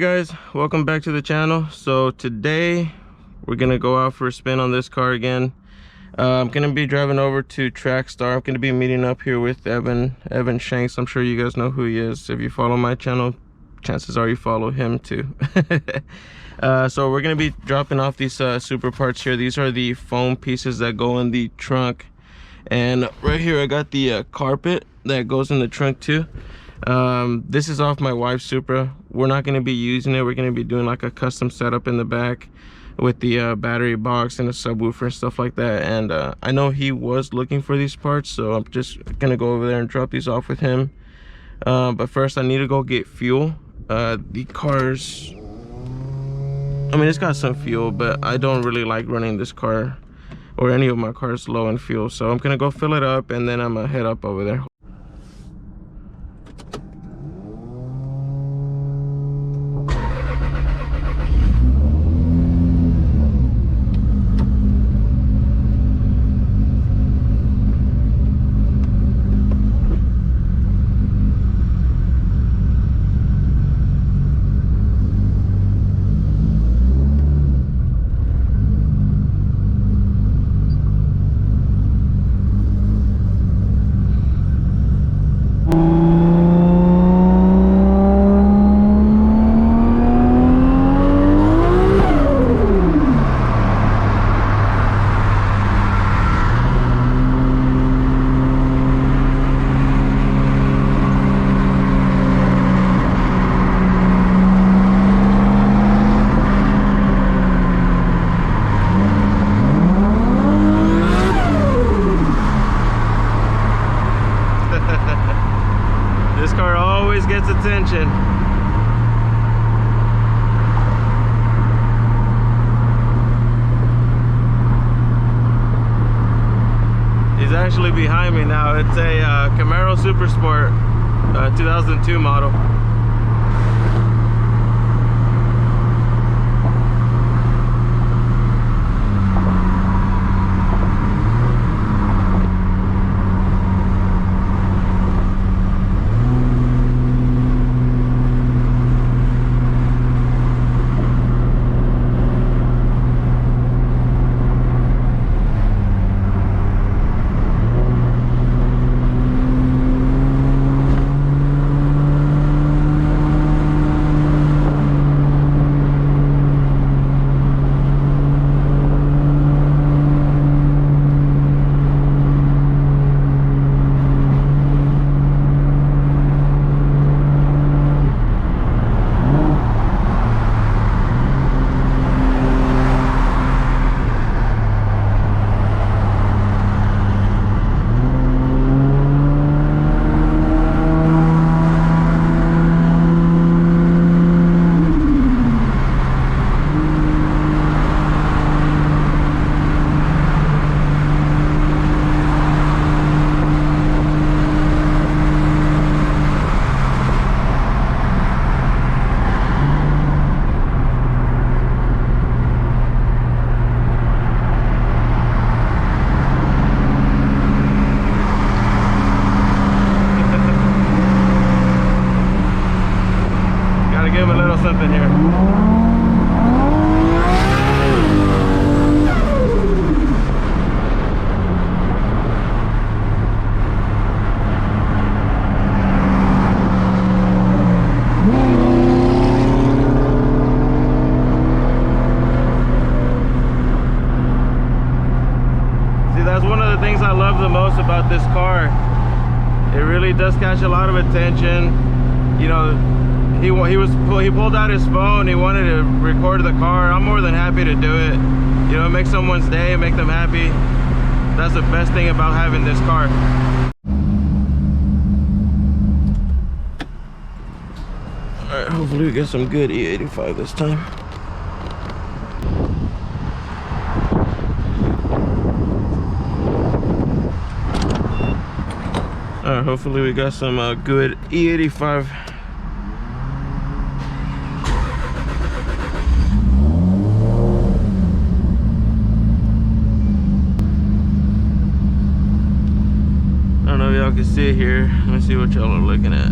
Hey guys, welcome back to the channel. So today we're gonna go out for a spin on this car again. I'm gonna be driving over to Trackstar. I'm gonna be meeting up here with Evan Shanks. I'm sure you guys know who he is. If you follow my channel, chances are you follow him too. So we're gonna be dropping off these Supra parts here. These are the foam pieces that go in the trunk, and right here I got the carpet that goes in the trunk too. This is off my wife's Supra. We're not going to be using it. We're going to be doing like a custom setup in the back with the battery box and a subwoofer and stuff like that. And I know he was looking for these parts, so I'm just going to go over there and drop these off with him. But first I need to go get fuel. The car's, I mean, it's got some fuel, but I don't really like running this car or any of my cars low in fuel. So I'm going to go fill it up and then I'm going to head up over there. This car always gets attention. He's actually behind me now. It's a Camaro Super Sport 2002 model. Give him a little something here. See, that's one of the things I love the most about this car. It really does catch a lot of attention. You know, he pulled out his phone. He wanted to record the car. I'm more than happy to do it. You know, make someone's day, make them happy. That's the best thing about having this car. All right, hopefully we get some good E85 this time. All right, hopefully we got some good E85. I don't know if y'all can see it here. Let me see what y'all are looking at.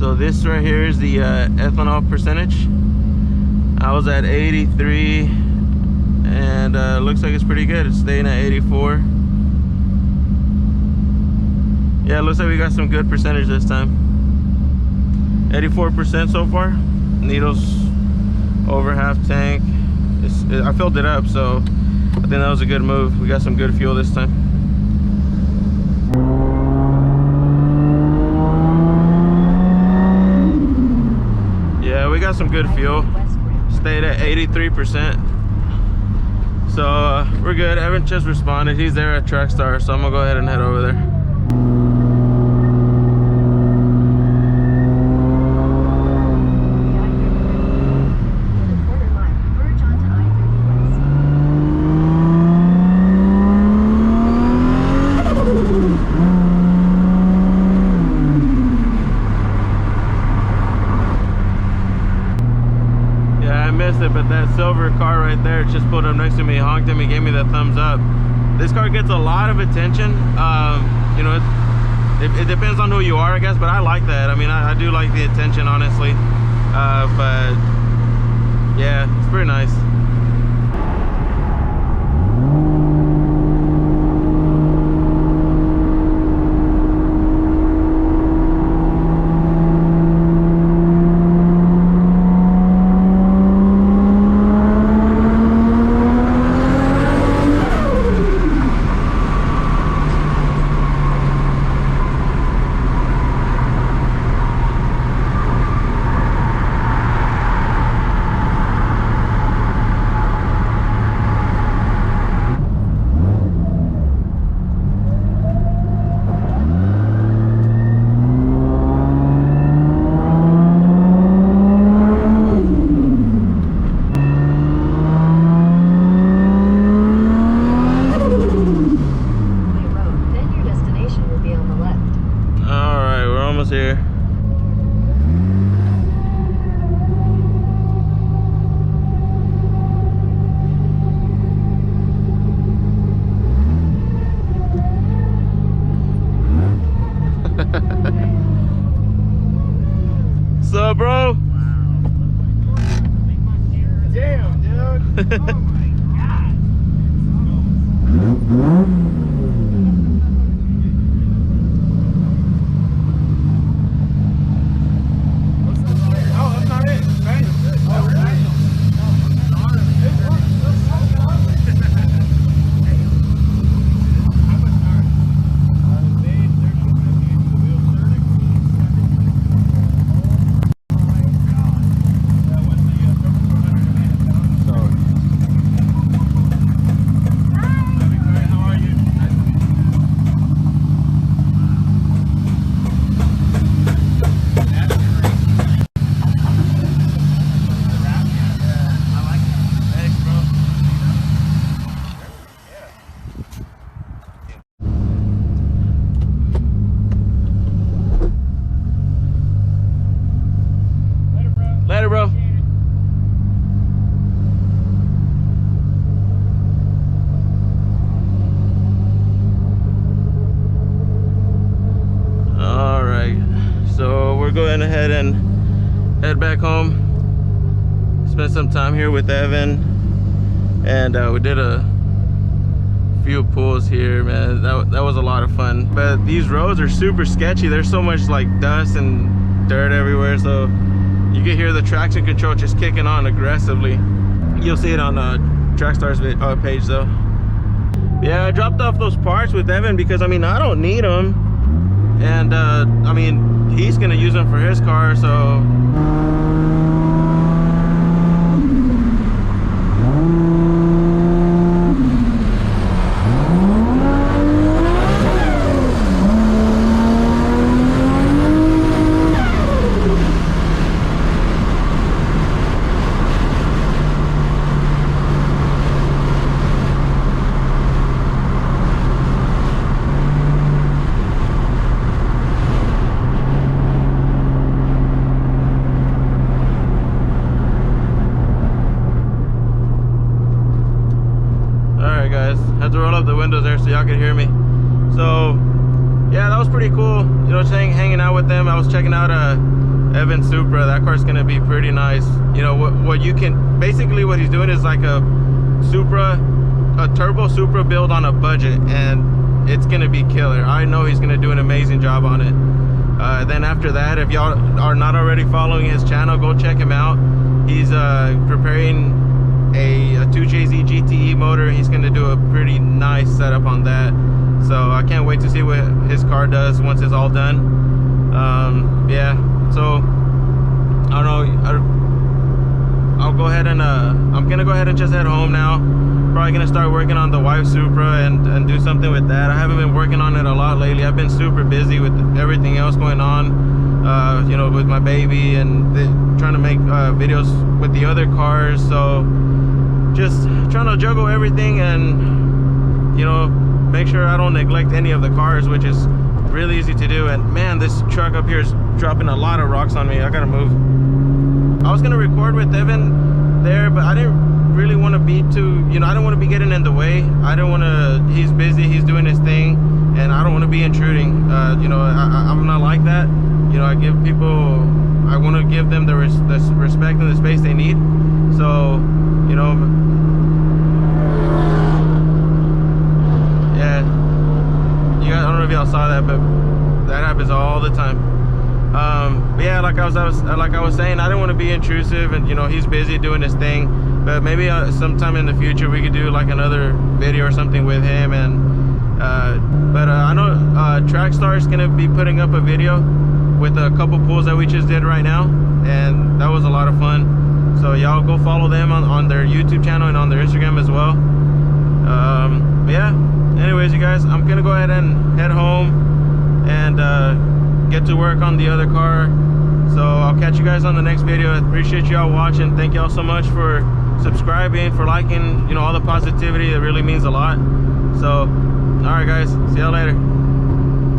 So this right here is the ethanol percentage. I was at 83, and looks like it's pretty good. It's staying at 84. Yeah, it looks like we got some good percentage this time. 84% so far. Needles over half tank. I filled it up, so I think that was a good move. We got some good fuel this time. Yeah, we got some good fuel. Stayed at 83%. So we're good. Evan just responded. He's there at Trackstar, so I'm gonna go ahead and head over there. But that silver car right there just pulled up next to me, honked at me, gave me the thumbs up. This car gets a lot of attention. You know, it depends on who you are, I guess, but I like that. I mean, I do like the attention, honestly. But yeah, it's pretty nice. Here. So, bro. Damn, dude. Oh my God. Later, bro. All right, so we're going ahead and head back home. Spent some time here with Evan, and we did a few pulls here, man. That was a lot of fun. But these roads are super sketchy. There's so much like dust and dirt everywhere, so you can hear the traction control just kicking on aggressively. You'll see it on Trackstar's page though. Yeah, I dropped off those parts with Evan because I mean I don't need them, and I mean he's gonna use them for his car, so had to roll up the windows there so y'all could hear me. So yeah, that was pretty cool, you know, just hanging out with them. I was checking out Evan Supra. That car's gonna be pretty nice. You know what you can basically, what he's doing is like a Supra, a turbo Supra build on a budget, and it's gonna be killer. I know he's gonna do an amazing job on it. Then after that, if y'all are not already following his channel, go check him out. He's preparing a 2JZ GTE motor. He's gonna do a pretty nice setup on that, so I can't wait to see what his car does once it's all done. Yeah, so I don't know, I'll go ahead and I'm gonna go ahead and just head home now. Probably gonna start working on the wife Supra and do something with that. I haven't been working on it a lot lately. I've been super busy with everything else going on, you know, with my baby and trying to make videos with the other cars. So just trying to juggle everything and, you know, make sure I don't neglect any of the cars, which is really easy to do. And man, this truck up here is dropping a lot of rocks on me. I gotta move. I was gonna record with Evan there, but I didn't really want to be too, you know, I don't want to be getting in the way. I don't want to, he's busy, he's doing his thing, and I don't want to be intruding. You know, I'm not like that. You know, I give people, I want to give them the respect and the space they need. So, you know, yeah, you guys, I don't know if y'all saw that, but that happens all the time. But yeah, like I was saying, I didn't want to be intrusive, and you know, he's busy doing his thing. But maybe sometime in the future we could do like another video or something with him. And I know Trackstar is gonna be putting up a video with a couple pulls that we just did right now, and that was a lot of fun. So y'all go follow them on their YouTube channel and on their Instagram as well. But yeah, anyways, you guys, I'm gonna go ahead and head home and get to work on the other car. So I'll catch you guys on the next video. I appreciate y'all watching. Thank y'all so much for subscribing, for liking, you know, all the positivity. It really means a lot. So all right guys, see y'all later.